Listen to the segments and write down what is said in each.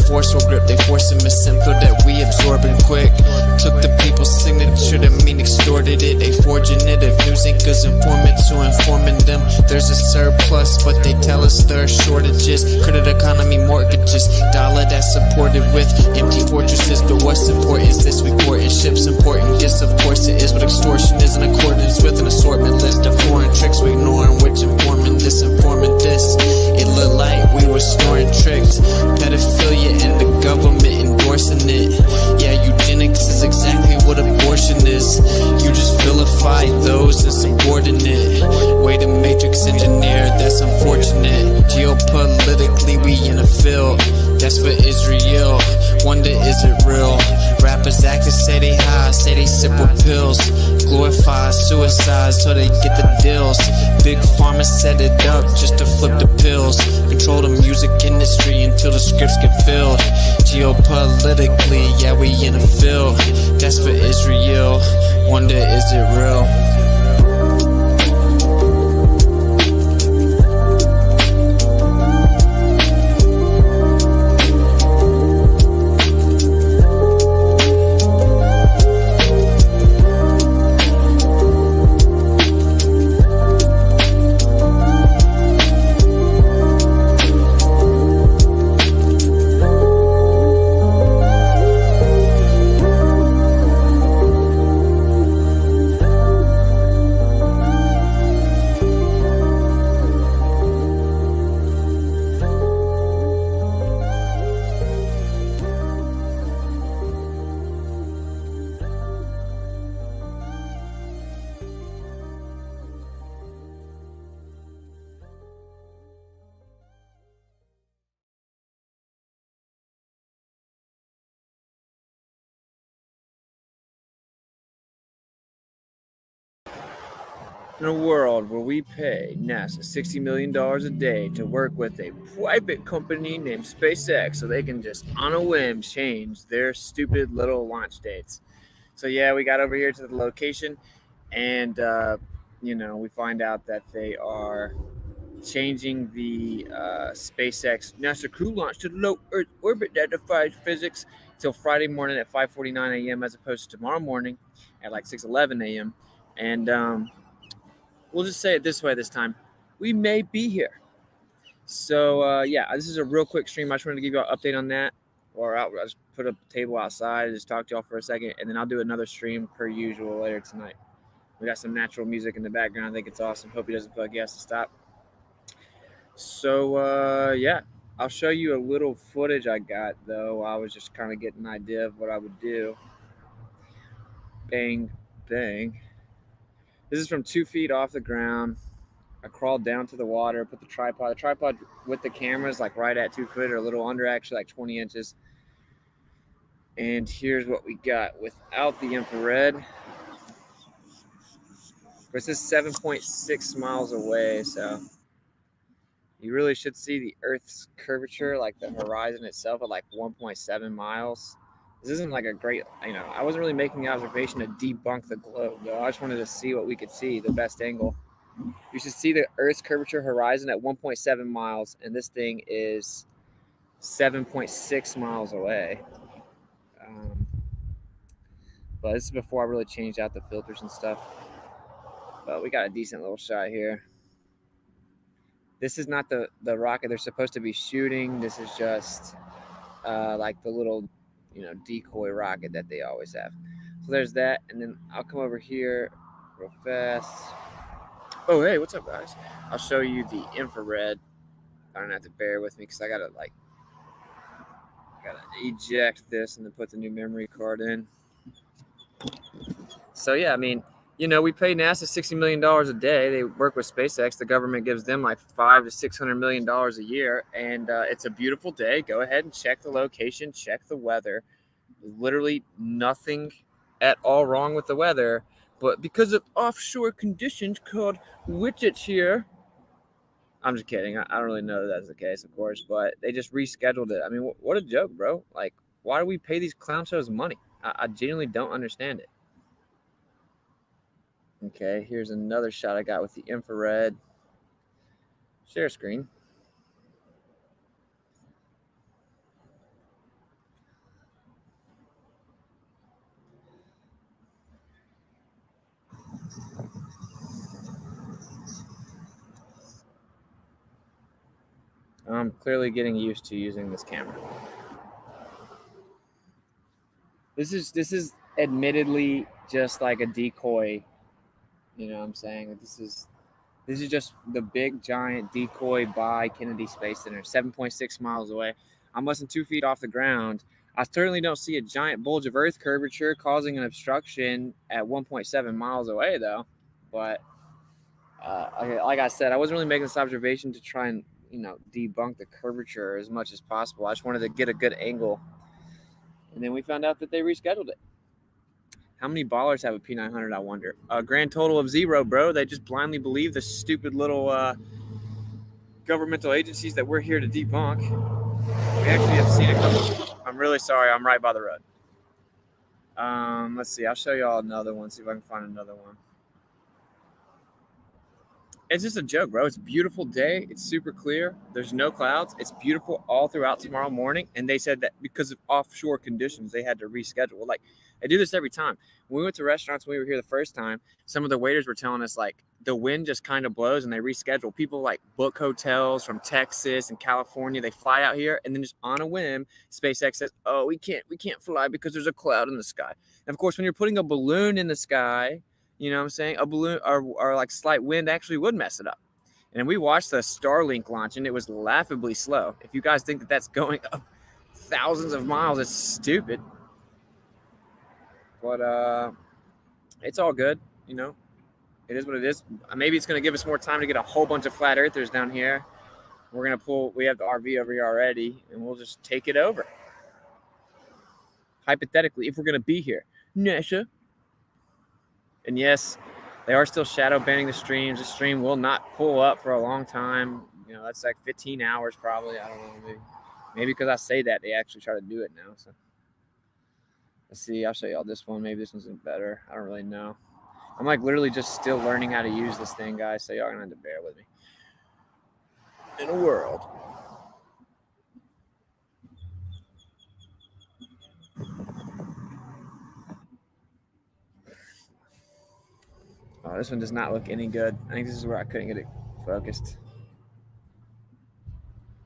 forceful grip, they force him a simple that we absorbing quick. Took the people's signature, the mean extorted it. They forging it, if news anchors informant to informing them there's a surplus, but they tell us there are shortages. Credit economy mortgages, dollar that's supported with empty fortresses. But what's important is this, we courting ships, important yes of course it is. What extortion is in accordance with an assortment list of foreign tricks we ignoring, which informing this, informant this. It looked like we were snoring tricks, pedophilia and the government endorsing it. Yeah, eugenics is exactly what abortion is. You just vilify those insubordinate. Way to matrix engineer, that's unfortunate. Geopolitically we in a field that's for Israel. Wonder is it real? Rappers actors say they high, say they sip with pills. Glorify suicide so they get the deals. Big pharma set it up just to flip the pills. Control the music industry until the scripts get filled. Geopolitically, yeah, we in a field that's for Israel. Wonder is it real? In a world where we pay NASA $60 million a day to work with a private company named SpaceX so they can just on a whim change their stupid little launch dates. So yeah, we got over here to the location and we find out that they are changing the SpaceX NASA crew launch to the low Earth orbit that defies physics till Friday morning at 5:49 a.m. as opposed to tomorrow morning at like 6:11 a.m. And we'll just say it this way this time. We may be here. So, yeah, this is a real quick stream. I just wanted to give you an update on that. I'll just put a table outside and just talk to y'all for a second. And then I'll do another stream per usual later tonight. We got some natural music in the background. I think it's awesome. Hope he doesn't feel like he has to stop. So, yeah, I'll show you a little footage I got, though. I was just kind of getting an idea of what I would do. Bang, bang. This is from 2 feet off the ground. I crawled down to the water, put the tripod. The tripod with the camera is like right at 2 foot or a little under, actually, like 20 inches. And here's what we got without the infrared. This is 7.6 miles away, so you really should see the Earth's curvature, like the horizon itself, at like 1.7 miles. This isn't like a great, I wasn't really making the observation to debunk the globe, though. I just wanted to see what we could see, the best angle. You should see the Earth's curvature horizon at 1.7 miles, and this thing is 7.6 miles away. But this is before I really changed out the filters and stuff. But we got a decent little shot here. This is not the rocket they're supposed to be shooting. This is just like the little, decoy rocket that they always have. So there's that, and then I'll come over here real fast. Oh, hey, what's up, guys? I'll show you the infrared. I don't have to bear with me because I gotta eject this and then put the new memory card in. So yeah, we pay NASA $60 million a day. They work with SpaceX. The government gives them like $500 to $600 million a year, and it's a beautiful day. Go ahead and check the location, check the weather. Literally nothing at all wrong with the weather, but because of offshore conditions called WitsitGetsIt here. I'm just kidding. I don't really know that that's the case, of course, but they just rescheduled it. What a joke, bro. Like, why do we pay these clown shows money? I genuinely don't understand it. Okay, here's another shot I got with the infrared. Share screen. I'm clearly getting used to using this camera. This is admittedly just like a decoy. You know what I'm saying? This is just the big giant decoy by Kennedy Space Center, 7.6 miles away. I'm less than 2 feet off the ground. I certainly don't see a giant bulge of Earth curvature causing an obstruction at 1.7 miles away, though. But like I said, I wasn't really making this observation to try and debunk the curvature as much as possible. I just wanted to get a good angle, and then we found out that they rescheduled it. How many ballers have a P900? I wonder. A grand total of 0, bro. They just blindly believe the stupid little governmental agencies that we're here to debunk. We actually have seen a couple. I'm really sorry. I'm right by the road. Let's see. I'll show you all another one. See if I can find another one. It's just a joke, bro. It's a beautiful day. It's super clear. There's no clouds. It's beautiful all throughout tomorrow morning. And they said that because of offshore conditions, they had to reschedule. Like, I do this every time. When we went to restaurants when we were here the first time, some of the waiters were telling us, like, the wind just kind of blows and they reschedule. People, like, book hotels from Texas and California. They fly out here, and then just on a whim, SpaceX says, oh, we can't fly because there's a cloud in the sky. And, of course, when you're putting a balloon in the sky, you know what I'm saying? A balloon or like slight wind actually would mess it up. And we watched the Starlink launch, and it was laughably slow. If you guys think that that's going up thousands of miles, it's stupid. But it's all good, you know. It is what it is. Maybe it's going to give us more time to get a whole bunch of flat earthers down here. We're going to we have the RV over here already, and we'll just take it over. Hypothetically, if we're going to be here. NASA. And yes, they are still shadow banning the streams. The stream will not pull up for a long time. You know, that's like 15 hours probably. I don't know. Maybe because I say that, they actually try to do it now. So let's see. I'll show y'all this one. Maybe this one's better. I don't really know. I'm like literally just still learning how to use this thing, guys. So y'all are going to have to bear with me. In a world. Oh, this one does not look any good. I think this is where I couldn't get it focused.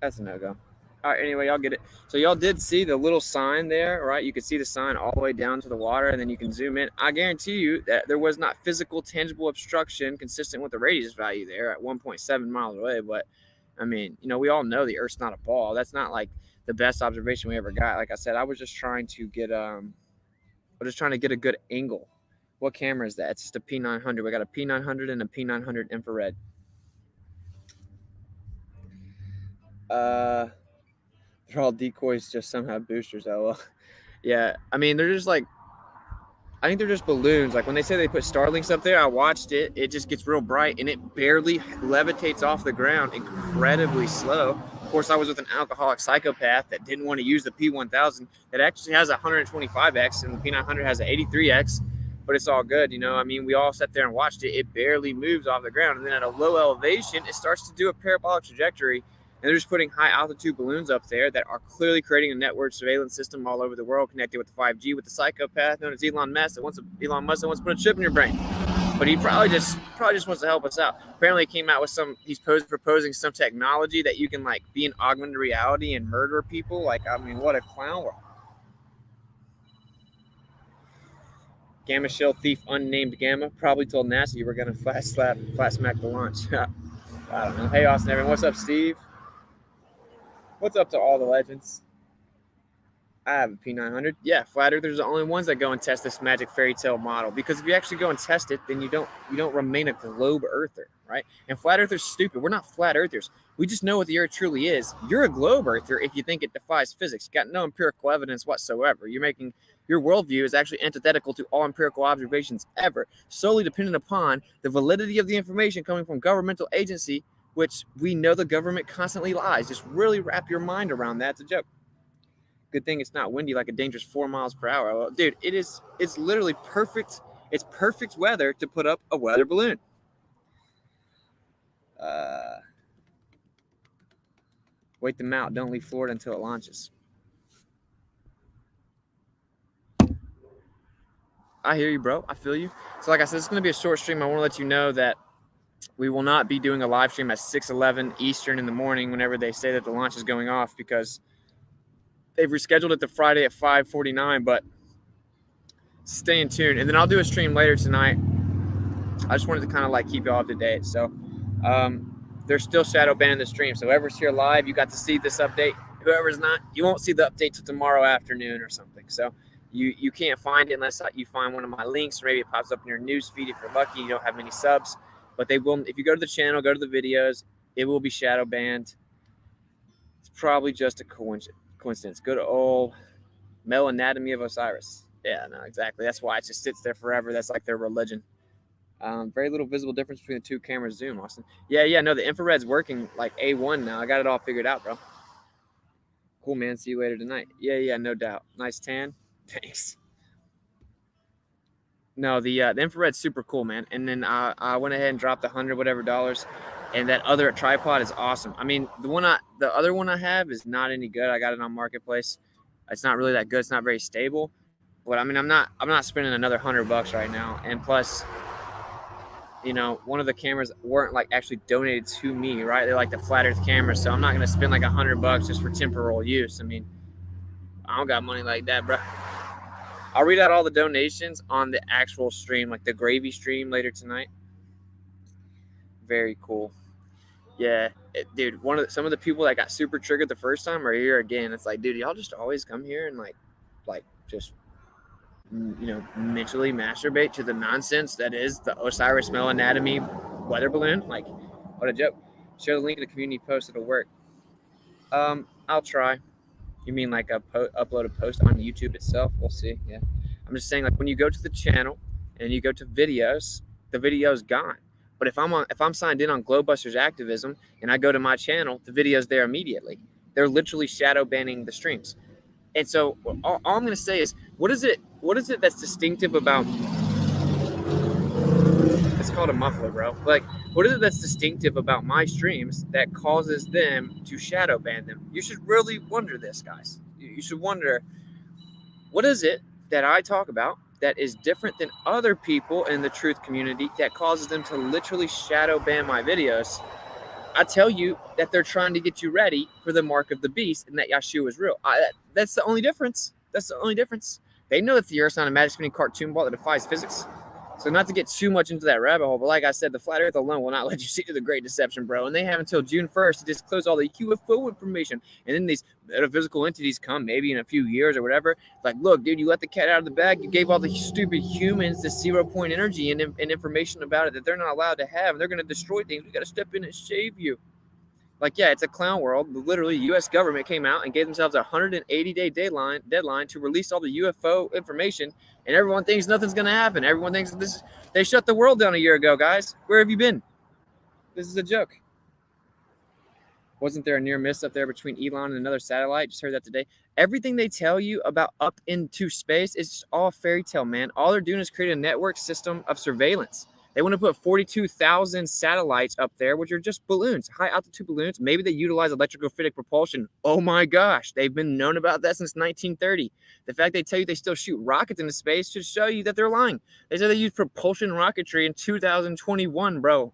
That's a no-go. All right, anyway, y'all get it. So y'all did see the little sign there, right? You could see the sign all the way down to the water, and then you can zoom in. I guarantee you that there was not physical, tangible obstruction consistent with the radius value there at 1.7 miles away. But, I mean, you know, we all know the Earth's not a ball. That's not, like, the best observation we ever got. Like I said, I was just trying to get a good angle. What camera is that? It's just a P900. We got a P900 and a P900 infrared. They're all decoys, just somehow boosters. Oh well. Yeah, I mean, they're just like, I think they're just balloons. Like when they say they put Starlinks up there, I watched it. It just gets real bright and it barely levitates off the ground. Incredibly slow. Of course, I was with an alcoholic psychopath that didn't want to use the P1000 that actually has a 125x and the P900 has an 83x. But it's all good, you know. I mean, we all sat there and watched it. It barely moves off the ground. And then at a low elevation, it starts to do a parabolic trajectory. And they're just putting high altitude balloons up there that are clearly creating a network surveillance system all over the world connected with the 5G with the psychopath known as Elon Musk that wants to put a chip in your brain. But he probably just wants to help us out. Apparently he came out with he's proposing some technology that you can like be in augmented reality and murder people. Like, I mean, what a clown world. Gamma shell thief unnamed Gamma probably told NASA you were going to flat smack the launch. I don't know. Hey, Austin, everyone. What's up, Steve? What's up to all the legends? I have a P900. Yeah, flat earthers are the only ones that go and test this magic fairy tale model. Because if you actually go and test it, then you don't remain a globe earther, right? And flat earthers are stupid. We're not flat earthers. We just know what the earth truly is. You're a globe earther if you think it defies physics. You got no empirical evidence whatsoever. Your worldview is actually antithetical to all empirical observations ever, solely dependent upon the validity of the information coming from governmental agency, which we know the government constantly lies. Just really wrap your mind around that. It's a joke. Good thing it's not windy like a dangerous 4 miles per hour. Well, dude, it's literally perfect. It's perfect weather to put up a weather balloon. Wait them out. Don't leave Florida until it launches. I hear you, bro. I feel you. So like I said, it's going to be a short stream. I want to let you know that we will not be doing a live stream at 6:11 Eastern in the morning whenever they say that the launch is going off, because they've rescheduled it to Friday at 5:49, but stay in tune. And then I'll do a stream later tonight. I just wanted to kind of like keep you all up to date. So they're still shadow banning the stream. So whoever's here live, you got to see this update. Whoever's not, you won't see the update till tomorrow afternoon or something. So you can't find it unless you find one of my links, or maybe it pops up in your news feed if you're lucky. You don't have many subs, but they will. If you go to the channel, go to the videos, it will be shadow banned. It's probably just a coincidence. Good old male anatomy of Osiris. Yeah, no, exactly. That's why it just sits there forever. That's like their religion. Very little visible difference between the two cameras zoom, Austin. Yeah, no, the infrared's working like A1 now. I got it all figured out, bro. Cool, man. See you later tonight. Yeah, no doubt. Nice tan. Thanks. No, the infrared's super cool, man. And then I went ahead and dropped $100 whatever, and that other tripod is awesome. I mean, the other one I have is not any good. I got it on Marketplace. It's not really that good. It's not very stable. But I mean, I'm not spending another $100 right now. And plus, you know, one of the cameras weren't like actually donated to me, right? They're like the flat earth cameras, so I'm not gonna spend like $100 just for temporal use. I mean, I don't got money like that, bro. I'll read out all the donations on the actual stream, like the gravy stream later tonight. Very cool. Yeah, dude. Some of the people that got super triggered the first time are here again. It's like, dude, y'all just always come here and like just, you know, mentally masturbate to the nonsense that is the Osiris Male Anatomy weather balloon. Like, what a joke. Share the link in the community post. It'll work. I'll try. You mean like upload a post on YouTube itself? We'll see. Yeah. I'm just saying, like, when you go to the channel and you go to videos, the video's gone. But if I'm signed in on Glowbusters Activism and I go to my channel, the video's there immediately. They're literally shadow banning the streams. And so all I'm going to say is, what is it that's distinctive about, it's called a muffler, bro. Like, what is it that's distinctive about my streams that causes them to shadow ban them? You should really wonder this, guys. You should wonder, what is it that I talk about that is different than other people in the truth community that causes them to literally shadow ban my videos? I tell you that they're trying to get you ready for the mark of the beast and that Yahshua is real. That's the only difference. That's the only difference. They know that the Earth's not a magic spinning cartoon ball that defies physics. So not to get too much into that rabbit hole, but like I said, the flat earth alone will not let you see the great deception, bro. And they have until June 1st to disclose all the UFO information. And then these metaphysical entities come maybe in a few years or whatever. Like, look, dude, you let the cat out of the bag. You gave all the stupid humans this 0-point energy and information about it that they're not allowed to have. And they're going to destroy things. We got to step in and save you. Like, yeah, it's a clown world. Literally, U.S. government came out and gave themselves a 180-day deadline to release all the UFO information, and everyone thinks nothing's going to happen. Everyone thinks they shut the world down a year ago, guys. Where have you been? This is a joke. Wasn't there a near miss up there between Elon and another satellite? Just heard that today. Everything they tell you about up into space is just all fairy tale, man. All they're doing is create a network system of surveillance. They want to put 42,000 satellites up there, which are just balloons, high-altitude balloons. Maybe they utilize electroglyphic propulsion. Oh, my gosh. They've been known about that since 1930. The fact they tell you they still shoot rockets into space should show you that they're lying. They said they used propulsion rocketry in 2021, bro.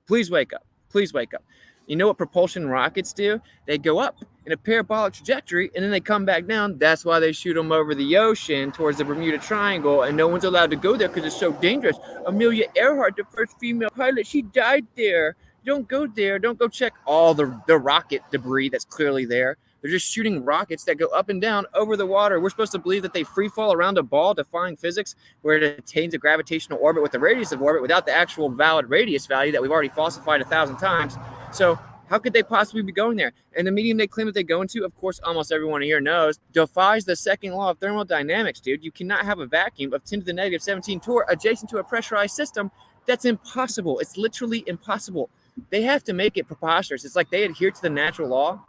Please wake up. Please wake up. You know what propulsion rockets do? They go up in a parabolic trajectory, and then they come back down. That's why they shoot them over the ocean towards the Bermuda Triangle, and no one's allowed to go there because it's so dangerous. Amelia Earhart, the first female pilot, she died there. Don't go there. Don't go check all the rocket debris that's clearly there. They're just shooting rockets that go up and down over the water. We're supposed to believe that they free fall around a ball, defying physics, where it attains a gravitational orbit with the radius of orbit without the actual valid radius value that we've already falsified 1,000 times. So how could they possibly be going there? And the medium they claim that they go into, of course, almost everyone here knows, defies the second law of thermodynamics, dude. You cannot have a vacuum of 10 to the negative 17 torr adjacent to a pressurized system. That's impossible. It's literally impossible. They have to make it preposterous. It's like they adhere to the natural law.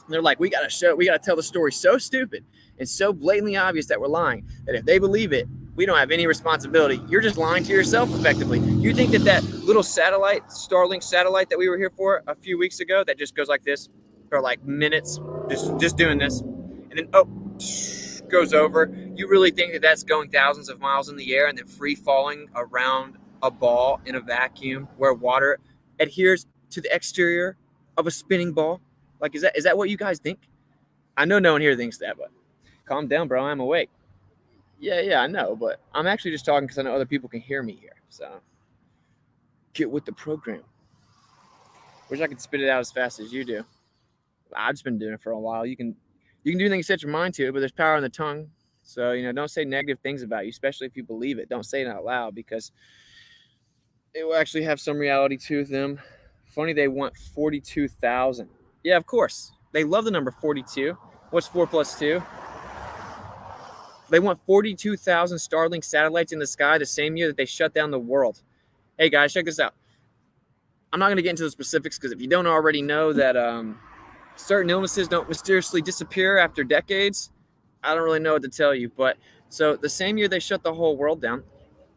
And they're like, we got to tell the story so stupid and so blatantly obvious that we're lying, that if they believe it, we don't have any responsibility. You're just lying to yourself effectively. You think that little satellite, Starlink satellite that we were here for a few weeks ago, that just goes like this for like minutes, just doing this, and then goes over, you really think that that's going thousands of miles in the air and then free falling around a ball in a vacuum where water adheres to the exterior of a spinning ball? Like, is that what you guys think? I know no one here thinks that, but calm down, bro. I'm awake. Yeah, I know, but I'm actually just talking because I know other people can hear me here. So get with the program. Wish I could spit it out as fast as you do. I've just been doing it for a while. You can do things, set your mind to it, but there's power in the tongue. So, don't say negative things about you, especially if you believe it. Don't say it out loud because it will actually have some reality to them. Funny, they want 42,000. Yeah, of course. They love the number 42. What's 4 plus 2? They want 42,000 Starlink satellites in the sky the same year that they shut down the world. Hey, guys, check this out. I'm not going to get into the specifics because if you don't already know that certain illnesses don't mysteriously disappear after decades, I don't really know what to tell you. But so the same year they shut the whole world down,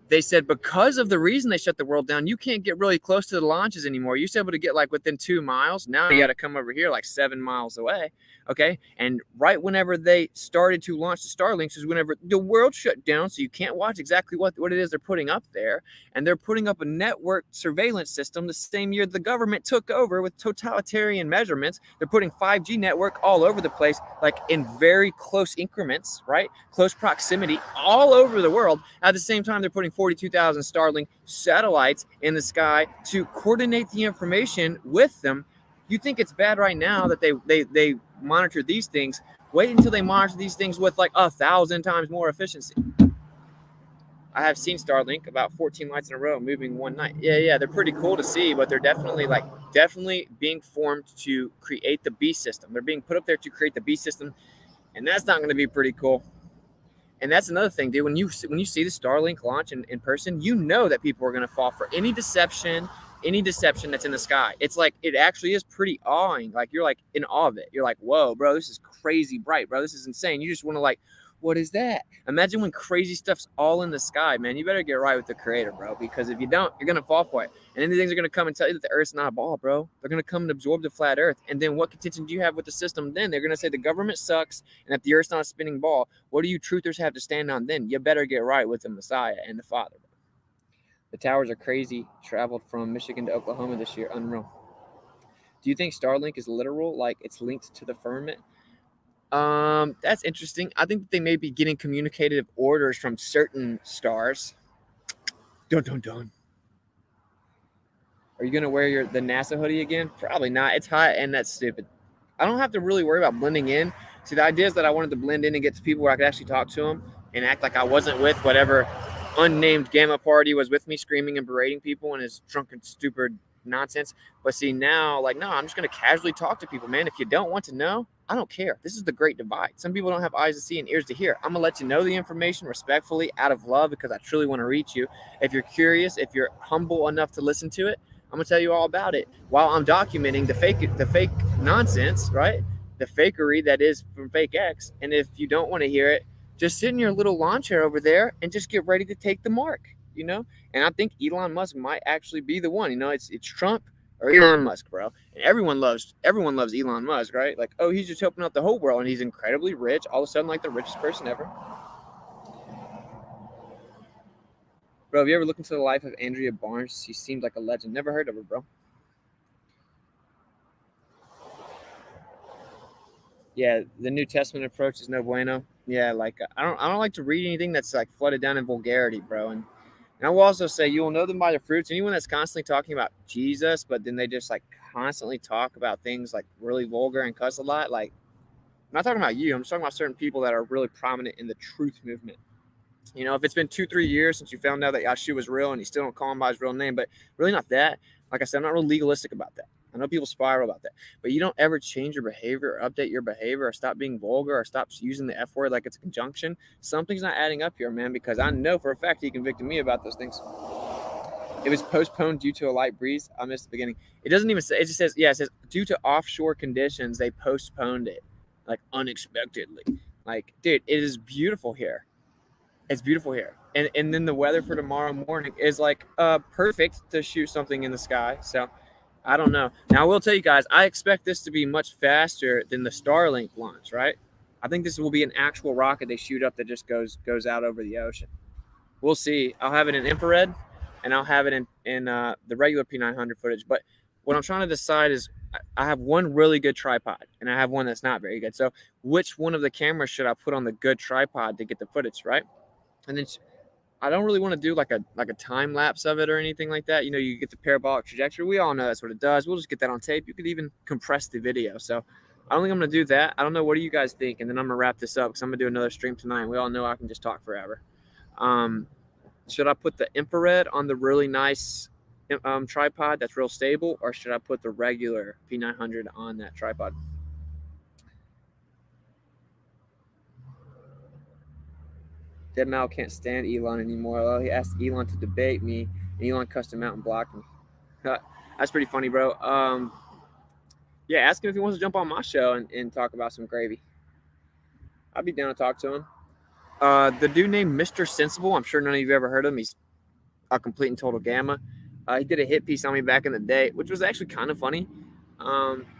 they said because of the reason they shut the world down, you can't get really close to the launches anymore. You used to be able to get like within 2 miles. Now you got to come over here like 7 miles away. Okay. And right whenever they started to launch the Starlinks is whenever the world shut down. So you can't watch exactly what it is they're putting up there. And they're putting up a network surveillance system the same year the government took over with totalitarian measurements. They're putting 5G network all over the place, like in very close increments, right? Close proximity all over the world. At the same time, they're putting 42,000 Starlink satellites in the sky to coordinate the information with them. You think it's bad right now that they monitor these things. Wait until they monitor these things with like 1,000 times more efficiency. I have seen Starlink about 14 lights in a row moving one night. Yeah, they're pretty cool to see, but they're definitely being formed to create the B system. They're being put up there to create the B system, and that's not going to be pretty cool. And that's another thing, dude. When you see the Starlink launch in person, you know that people are going to fall for any deception that's in the sky. It's like, it actually is pretty awing. Like, you're like in awe of it. You're like, whoa, bro, this is crazy bright, bro. This is insane. You just want to like, what is that? Imagine when crazy stuff's all in the sky, man. You better get right with the creator, bro, because if you don't, you're going to fall for it. And then the things are going to come and tell you that the earth's not a ball, bro. They're going to come and absorb the flat earth. And then what contention do you have with the system then? They're going to say the government sucks and that the earth's not a spinning ball. What do you truthers have to stand on then? You better get right with the Messiah and the Father. The towers are crazy. Traveled from Michigan to Oklahoma this year. Unreal. Do you think Starlink is literal, like it's linked to the firmament? That's interesting. I think they may be getting communicative orders from certain stars. Dun. Are you gonna wear the NASA hoodie again? Probably not. It's hot and that's stupid. I don't have to really worry about blending in. See, the idea is that I wanted to blend in and get to people where I could actually talk to them and act like I wasn't with whatever unnamed gamma party was with me screaming and berating people and his drunken, stupid nonsense. But see, now, like, no, I'm just going to casually talk to people, man. If you don't want to know, I don't care. This is the great divide. Some people don't have eyes to see and ears to hear. I'm going to let you know the information respectfully out of love because I truly want to reach you. If you're curious, if you're humble enough to listen to it, I'm going to tell you all about it while I'm documenting the fake nonsense, right? The fakery that is from FakeX. And if you don't want to hear it, just sit in your little lawn chair over there and just get ready to take the mark, And I think Elon Musk might actually be the one. It's Trump or Elon Musk, bro. And everyone loves Elon Musk, right? Like, oh, he's just helping out the whole world and he's incredibly rich. All of a sudden, like the richest person ever. Bro, have you ever looked into the life of Andrea Barnes? She seemed like a legend. Never heard of her, bro. Yeah, the New Testament approach is no bueno. Yeah, like I don't like to read anything that's like flooded down in vulgarity, bro. And I will also say you will know them by their fruits. Anyone that's constantly talking about Jesus, but then they just like constantly talk about things like really vulgar and cuss a lot. Like, I'm not talking about you. I'm just talking about certain people that are really prominent in the truth movement. If it's been 2-3 years since you found out that Yahshua was real and you still don't call him by his real name, but really not that. Like I said, I'm not real legalistic about that. I know people spiral about that, but you don't ever change your behavior or update your behavior or stop being vulgar or stop using the F word like it's a conjunction. Something's not adding up here, man, because I know for a fact he convicted me about those things. It was postponed due to a light breeze. I missed the beginning. It doesn't even say, it just says, it says due to offshore conditions, they postponed it like unexpectedly. Like, dude, it is beautiful here. It's beautiful here. And then the weather for tomorrow morning is like perfect to shoot something in the sky. So I don't know. Now, I will tell you guys, I expect this to be much faster than the Starlink launch, right? I think this will be an actual rocket they shoot up that just goes out over the ocean. We'll see. I'll have it in infrared, and I'll have it in the regular P900 footage. But what I'm trying to decide is I have one really good tripod, and I have one that's not very good. So which one of the cameras should I put on the good tripod to get the footage, right? And then I don't really want to do like a time lapse of it or anything like that. You know, you get the parabolic trajectory. We all know that's what it does. We'll just get that on tape. You could even compress the video. So I don't think I'm going to do that. I don't know. What do you guys think? And then I'm going to wrap this up because I'm going to do another stream tonight. We all know I can just talk forever. Should I put the infrared on the really nice tripod that's real stable, or should I put the regular P900 on that tripod? Dead Mal can't stand Elon anymore. Well, he asked Elon to debate me, and Elon cussed him out and blocked me. That's pretty funny, bro. Yeah, ask him if he wants to jump on my show and talk about some gravy. I'd be down to talk to him. The dude named Mr. Sensible, I'm sure none of you have ever heard of him. He's a complete and total gamma. He did a hit piece on me back in the day, which was actually kind of funny.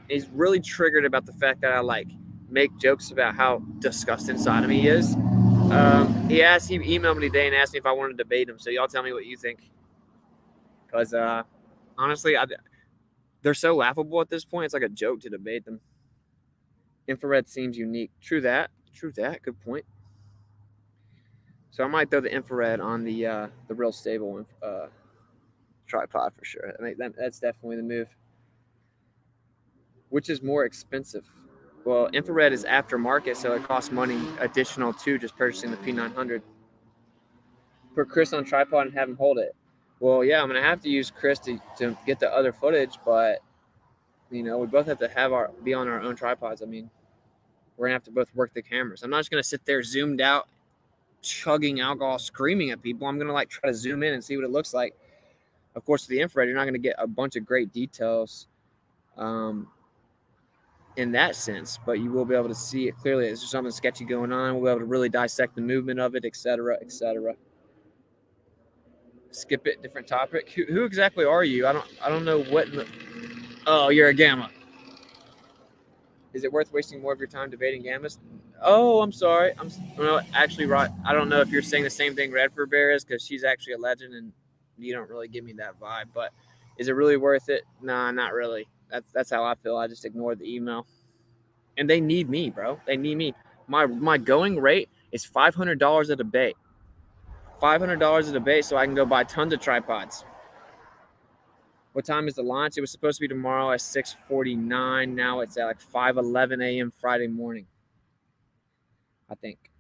He's really triggered about the fact that I like make jokes about how disgusting sodomy he is. He emailed me today and asked me if I wanted to debate him. So y'all tell me what you think. Because honestly, they're so laughable at this point. It's like a joke to debate them. Infrared seems unique. True that. Good point. So I might throw the infrared on the real stable one, tripod for sure. I mean, that's definitely the move. Which is more expensive? Well, infrared is aftermarket, so it costs money additional to just purchasing the P900. Put Chris on tripod and have him hold it. Well, yeah, I'm going to have to use Chris to get the other footage, but, you know, we both have to be on our own tripods. I mean, we're going to have to both work the cameras. I'm not just going to sit there zoomed out, chugging alcohol, screaming at people. I'm going to, like, try to zoom in and see what it looks like. Of course, with the infrared, you're not going to get a bunch of great details in that sense, but you will be able to see it clearly. Is there something sketchy going on? We'll be able to really dissect the movement of it, etc., etc. Skip it, different topic. Who exactly are you? I don't know what. Oh, you're a gamma. Is it worth wasting more of your time debating gammas? Oh, I'm sorry. Actually, right. I don't know if you're saying the same thing Redford Bear is, because she's actually a legend and you don't really give me that vibe. But is it really worth it? Nah, not really. That's how I feel. I just ignored the email. And they need me, bro. They need me. My going rate is $500 a debate. $500 a debate so I can go buy tons of tripods. What time is the launch? It was supposed to be tomorrow at 6:49. Now it's at like 5:11 a.m. Friday morning, I think.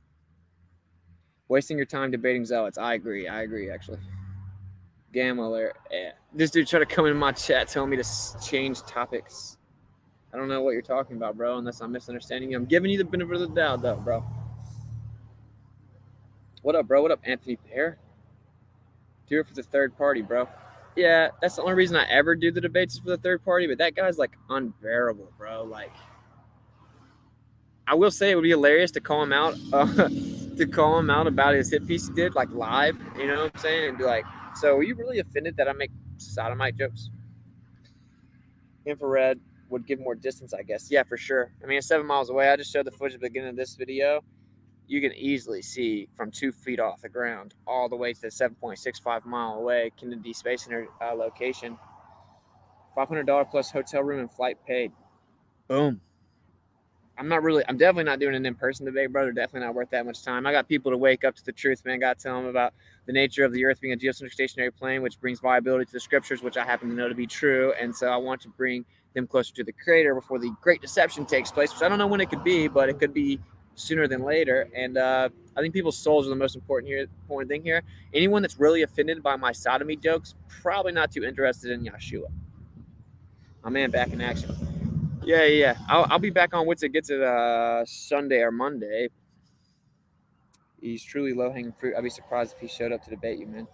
Wasting your time debating zealots. I agree, actually. Gamma alert. Yeah. This dude tried to come in my chat telling me to change topics. I don't know what you're talking about, bro, unless I'm misunderstanding you. I'm giving you the benefit of the doubt, though, bro. What up, bro? What up, Anthony Pear? Do it for the third party, bro. Yeah, that's the only reason I ever do the debates is for the third party, but that guy's, like, unbearable, bro. Like, I will say it would be hilarious to call him out, about his hit piece he did, like, live, you know what I'm saying? And be like, so are you really offended that I make sodomite jokes? Infrared would give more distance, I guess. Yeah, for sure. I mean, it's 7 miles away. I just showed the footage at the beginning of this video. You can easily see from 2 feet off the ground all the way to the 7.65 mile away Kennedy Space Center location. $500 plus hotel room and flight paid. Boom. I'm definitely not doing an in-person debate, brother. Definitely not worth that much time. I got people to wake up to the truth, man. Got to tell them about the nature of the Earth being a geocentric stationary plane, which brings viability to the scriptures, which I happen to know to be true. And so I want to bring them closer to the Creator before the Great Deception takes place, which I don't know when it could be, but it could be sooner than later. And I think people's souls are the most important thing here. Anyone that's really offended by my sodomy jokes, probably not too interested in Yahshua. My man back in action. Yeah. I'll be back on WitsitGetsIt Sunday or Monday. He's truly low-hanging fruit. I'd be surprised if he showed up to debate you, man.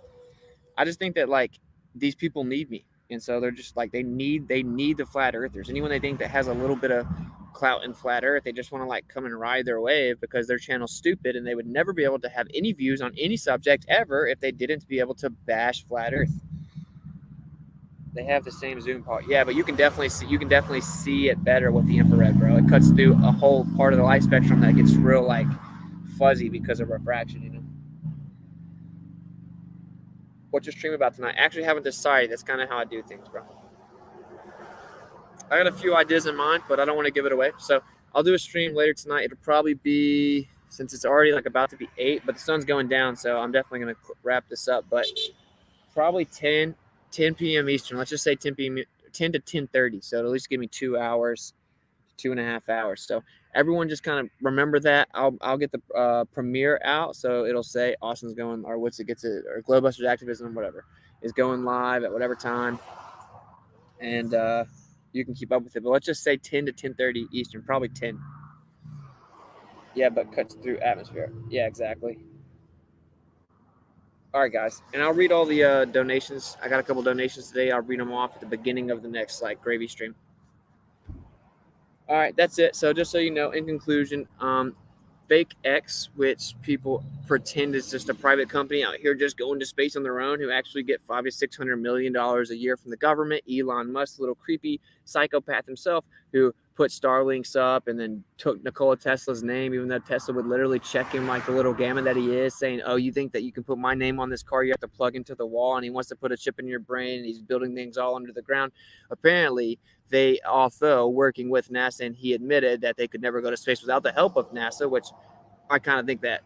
I just think that, like, these people need me. And so they're just like, they need the flat earthers. Anyone they think that has a little bit of clout in flat earth, they just want to, like, come and ride their wave because their channel's stupid and they would never be able to have any views on any subject ever if they didn't be able to bash flat earth. They have the same zoom part. Yeah, but you can definitely see it better with the infrared, bro. It cuts through a whole part of the light spectrum that gets real like fuzzy because of refraction, you know. What's your stream about tonight? Actually haven't decided. That's kind of how I do things, bro. I got a few ideas in mind, but I don't want to give it away. So I'll do a stream later tonight. It'll probably be, since it's already like about to be 8, but the sun's going down, so I'm definitely going to wrap this up. But probably 10 p.m. Eastern. Let's just say 10 p.m. 10 to 10:30. So it'll at least give me 2 hours, 2.5 hours. So everyone just kind of remember that. I'll get the premiere out, so it'll say Austin's going, or WitsitGetsIt, or Globebusters Activism, whatever, is going live at whatever time, and you can keep up with it. But let's just say 10 to 10:30 Eastern, probably 10. Yeah, but cuts through atmosphere. Yeah, exactly. All right, guys, and I'll read all the donations. I got a couple donations today. I'll read them off at the beginning of the next like gravy stream. All right, that's it. So just so you know, in conclusion, FakeX, which people pretend is just a private company out here just going to space on their own, who actually get $500 to $600 million a year from the government. Elon Musk, little creepy psychopath himself, who put Starlinks up and then took Nikola Tesla's name, even though Tesla would literally check him like the little gamma that he is, saying, "Oh, you think that you can put my name on this car? You have to plug into the wall." And he wants to put a chip in your brain, and he's building things all under the ground. Apparently, they, although working with NASA, and he admitted that they could never go to space without the help of NASA, which I kind of think that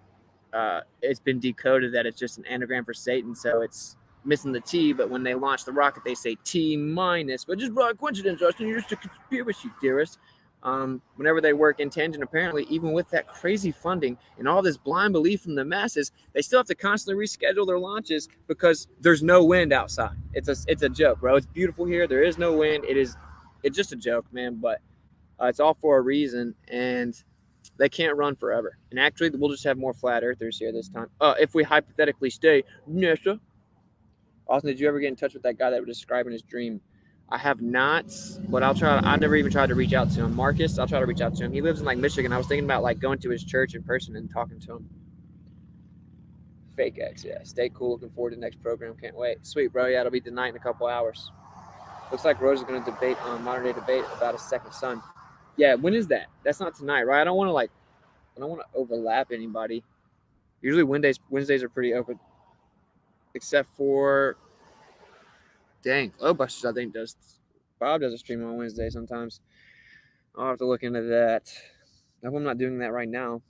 it's been decoded that it's just an anagram for Satan, so it's missing the T. But when they launch the rocket, they say T minus, but just by coincidence, Justin, you're just a conspiracy theorist. Whenever they work in tangent, apparently, even with that crazy funding and all this blind belief from the masses, they still have to constantly reschedule their launches because there's no wind outside. It's a joke, bro. It's beautiful here. There is no wind. It's just a joke, man. But it's all for a reason, and they can't run forever. And actually, we'll just have more flat earthers here this time. If we hypothetically stay NASA. Austin, did you ever get in touch with that guy that was describing his dream? I have not, but I'll try. I never even tried to reach out to him. Marcus, I'll try to reach out to him. He lives in like Michigan. I was thinking about like going to his church in person and talking to him. FakeX, yeah. Stay cool. Looking forward to the next program. Can't wait. Sweet, bro. Yeah, it'll be tonight in a couple hours. Looks like Rose is going to debate on modern day debate about a second son. Yeah, when is that? That's not tonight, right? I don't want to overlap anybody. Usually Wednesdays are pretty open, except for Globebusters, I think Bob does a stream on Wednesday sometimes. I'll have to look into that. I hope I'm not doing that right now.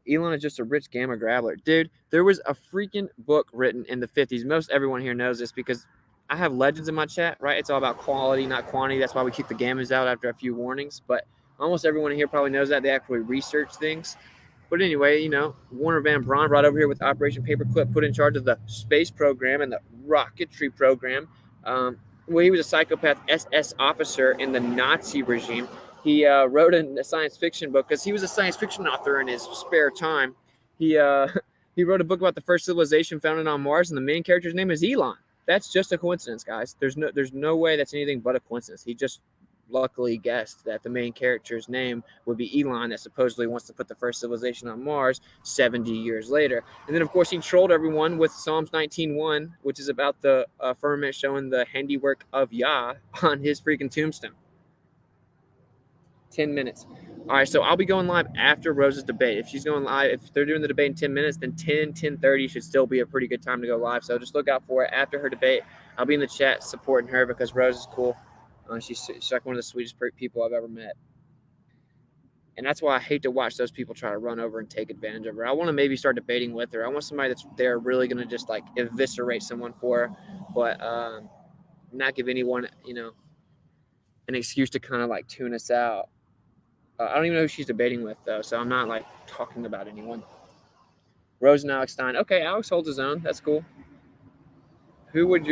Elon is just a rich gamma grabbler. Dude, there was a freaking book written in the 50s. Most everyone here knows this because I have legends in my chat, right? It's all about quality, not quantity. That's why we kick the gammas out after a few warnings. But almost everyone here probably knows that. They actually research things. But anyway, you know, Warner Van Braun brought over here with Operation Paperclip, put in charge of the space program and the rocketry program. Well, he was a psychopath SS officer in the Nazi regime. He wrote a science fiction book because he was a science fiction author in his spare time. He wrote a book about the first civilization founded on Mars, and the main character's name is Elon. That's just a coincidence, guys. There's no way that's anything but a coincidence. He just luckily guessed that the main character's name would be Elon, that supposedly wants to put the first civilization on Mars 70 years later. And then, of course, he trolled everyone with Psalms 19:1, which is about the firmament showing the handiwork of Yah on his freaking tombstone. 10 minutes. All right, so I'll be going live after Rose's debate. If she's going live, if they're doing the debate in 10 minutes, then 10:30 should still be a pretty good time to go live. So just look out for it after her debate. I'll be in the chat supporting her because Rose is cool. She's like one of the sweetest people I've ever met. And that's why I hate to watch those people try to run over and take advantage of her. I want to maybe start debating with her. I want somebody that's there really going to just like eviscerate someone for her, but not give anyone, you know, an excuse to kind of like tune us out. I don't even know who she's debating with, though, so I'm not like talking about anyone. Rose and Alex Stein. Okay, Alex holds his own. That's cool. Who would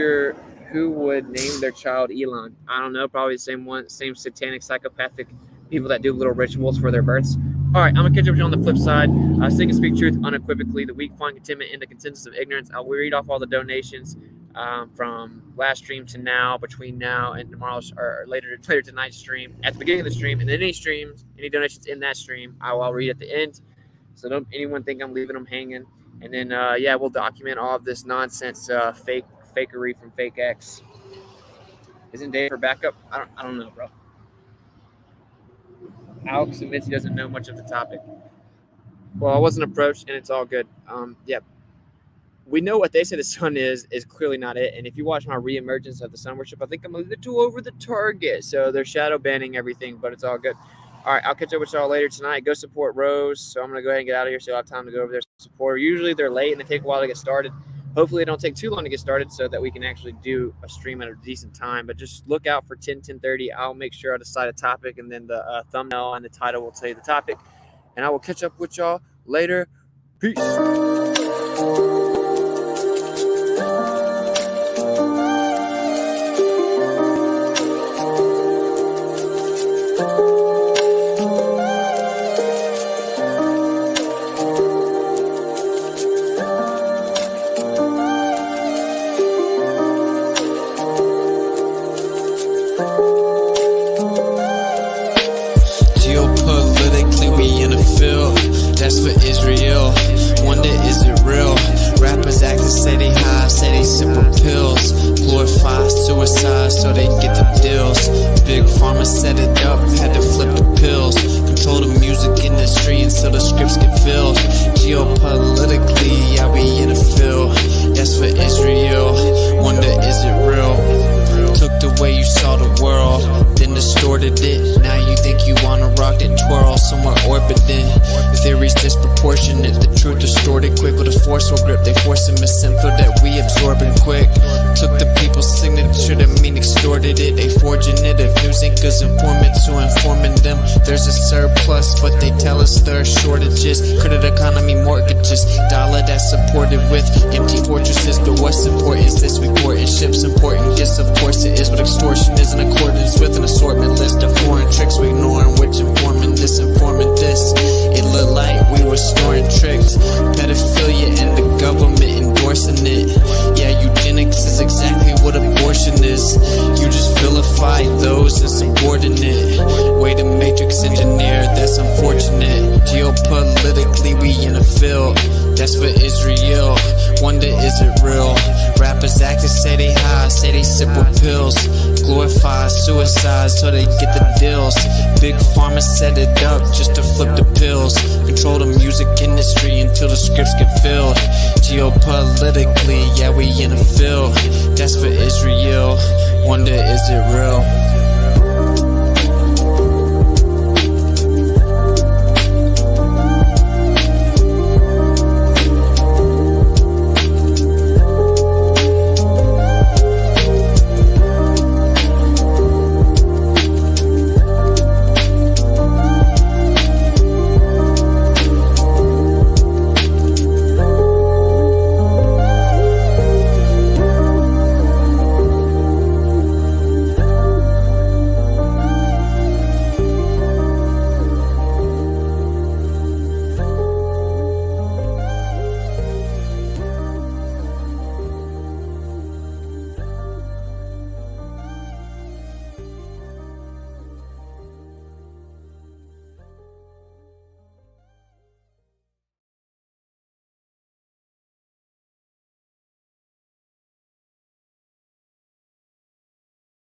name their child Elon? I don't know. Probably the same satanic, psychopathic people that do little rituals for their births. All right, I'm going to catch up with you on the flip side. Sing and speak truth unequivocally. The weak find contentment in the consensus of ignorance. I'll read off all the donations from last stream to now, between now and tomorrow's or later tonight's stream, at the beginning of the stream, and then any donations in that stream, I'll read at the end. So don't anyone think I'm leaving them hanging. And then, we'll document all of this nonsense fakery from FakeX. Isn't Dave for backup? I don't know, bro. Alex admits he doesn't know much of the topic. Well, I wasn't approached, and it's all good. Yeah. We know what they say the sun is clearly not it. And if you watch my re-emergence of the sun worship, I think I'm a little over the target. So they're shadow banning everything, but it's all good. All right, I'll catch up with y'all later tonight. Go support Rose. So I'm going to go ahead and get out of here so I'll have time to go over there and support. Usually they're late and they take a while to get started. Hopefully it don't take too long to get started so that we can actually do a stream at a decent time. But just look out for 10:30. I'll make sure I decide a topic, and then the thumbnail and the title will tell you the topic. And I will catch up with y'all later. Peace. Geopolitically, we in a field that's for Israel. Wonder, is it real? Rappers acting say they high, say they sipping pills. Glorify suicide so they get the deals. Big pharma set it up, had to flip the pills. Control the music industry until the scripts get filled. Geopolitically, yeah, we in a field that's for Israel. Wonder, is it real? Took the way you saw the world, then distorted it. Now you think you wanna rock that twirl somewhere orbiting. Theories disproportionate, the truth distorted quick with a forceful grip. They force a misinfo that we absorbing quick. Took the people's signature that mean extorted it. They forging it if news anchors informants who informing them. There's a surplus, but they tell us there are shortages. Credit economy mortgages, dollar that's supported with empty fortresses. But what's important is this, we porting ships important. Yes, of course it is, but extortion is in accordance with an assortment list of foreign tricks we ignoring, which informant this, informant this. It looked like we were snoring tricked. Pedophilia and the government endorsing it. Yeah, eugenics is exactly what abortion is. You just vilify those insubordinate. Way to matrix engineer, that's unfortunate. Geopolitically, we in a field that's for Israel. Wonder, is it real? Rappers actors say they high, say they sip with pills. Glorify suicide so they get the deals. Big pharma set it up just to flip the pills. Control the music industry until the scripts get filled. Geopolitically, yeah, we in a field that's for Israel. Wonder, is it real?